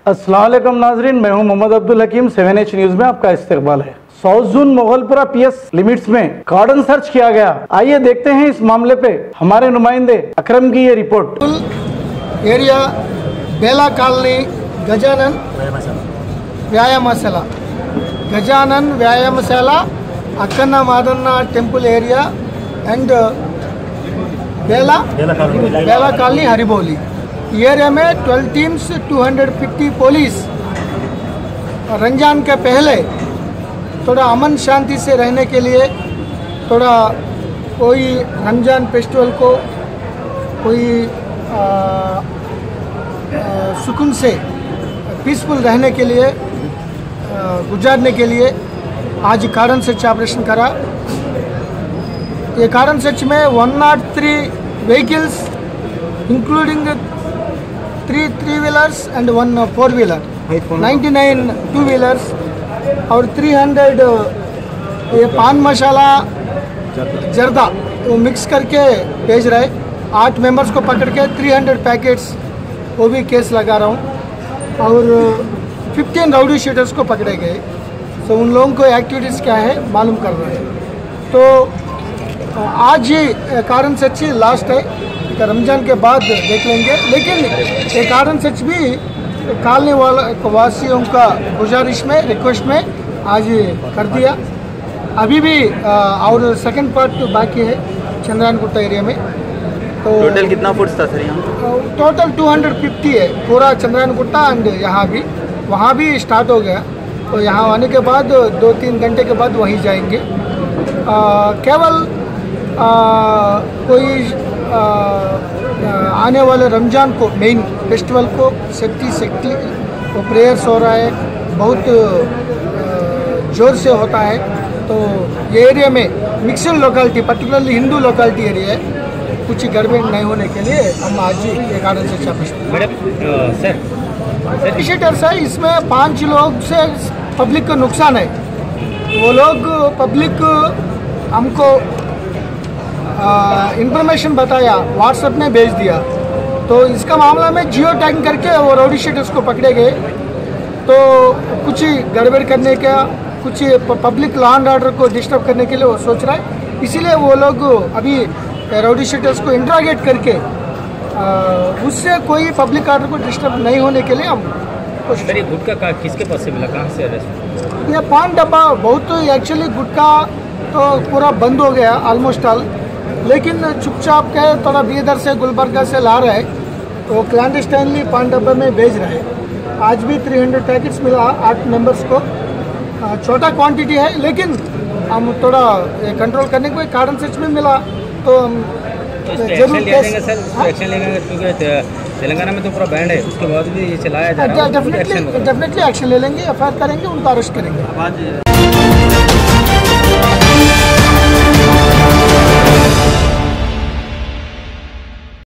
अस्सलाम वालेकुम नाजरीन, मैं हूं मोहम्मद अब्दुल हकीम। 7H न्यूज में आपका इस्तकबाल है। South zone Moghalpura PS limits में कार्डन सर्च किया गया। आइए देखते हैं इस मामले पे हमारे नुमाइंदे अकरम की ये रिपोर्ट। एरिया बेला कॉलोनी गजानन व्यायामशाला Akkanna Madanna temple area and Bela colony Haribowli area में 12 टीम्स 250 पुलिस रमजान के पहले थोड़ा अमन शांति से रहने के लिए, थोड़ा कोई रमजान फेस्टिवल को कोई सुकून से पीसफुल रहने के लिए गुजारने के लिए आज कार्डन सर्च ऑपरेशन करा। ये कार्डन सर्च में 103 vehicles including 3 3-wheelers and 1 4-wheeler, 99 2-wheelers और 300 ये पान मसाला जर्दा वो मिक्स करके भेज रहे। 8 मेंबर्स को पकड़ के 300 पैकेट्स वो भी केस लगा रहा हूँ और 15 राउडी शीटर्स को पकड़े गए। तो उन लोगों को एक्टिविटीज़ क्या है मालूम कर रहे हैं। तो आज ये कार्डन सर्च लास्ट है, रमजान के बाद देख लेंगे। लेकिन ये कार्डन सर्च भी कॉलोनी वासियों का गुजारिश में रिक्वेस्ट में आज कर दिया। अभी भी और सेकंड पार्ट बाकी है चंद्रानगुट्टा एरिया में। तो टोटल कितना फुट्स था सर यहाँ? टोटल 250 है पूरा चंद्रानगुट्टा एंड यहाँ भी, वहाँ भी स्टार्ट हो गया। तो यहाँ आने के बाद 2-3 घंटे के बाद वहीं जाएंगे। केवल कोई आने वाले रमजान को मेन फेस्टिवल को सेफ्टी वो प्रेयर्स हो रहा है, बहुत जोर से होता है। तो ये एरिया में mixed locality particularly Hindu locality area है, कुछ गड़बड़ नहीं होने के लिए हम आज ये कार्डन सर्च ऑपरेशन सर है। इसमें 5 लोग से पब्लिक को नुकसान है। वो लोग पब्लिक हमको इंफॉर्मेशन बताया, व्हाट्सएप में भेज दिया। तो इसका मामला में जियो टैगिंग करके वो राउडी शीटर्स को पकड़े गए। तो कुछ गड़बड़ करने का, कुछ पब्लिक लॉ एंड ऑर्डर को डिस्टर्ब करने के लिए वो सोच रहा है। इसीलिए वो लोग अभी राउडी शीटर्स को इंट्रागेट करके उससे कोई पब्लिक ऑर्डर को डिस्टर्ब नहीं होने के लिए हम सर, ये गुटखा किसके पास से मिला, कहाँ से अरेस्ट? ये पान डब्बा बहुत एक्चुअली गुटखा तो पूरा बंद हो गया ऑलमोस्ट ऑल, लेकिन चुपचाप के थोड़ा बीदर से गुलबर्गा से ला रहे हैं। तो क्लैंडस्टाइनली पान डब्बे में भेज रहे हैं। आज भी 300 पैकेट्स मिला 8 मेंबर्स को। छोटा क्वांटिटी है लेकिन हम थोड़ा कंट्रोल करने को कार्डन सर्च में मिला तो हम जरूर एक्शन लेंगे क्योंकि तेलंगाना में तो पूरा बैंड है, उसके बाद भी ये चलाया जा रहा है। डेफिनेटली एक्शन ले लेंगे, FIR करेंगे, उनको अरेस्ट करेंगे।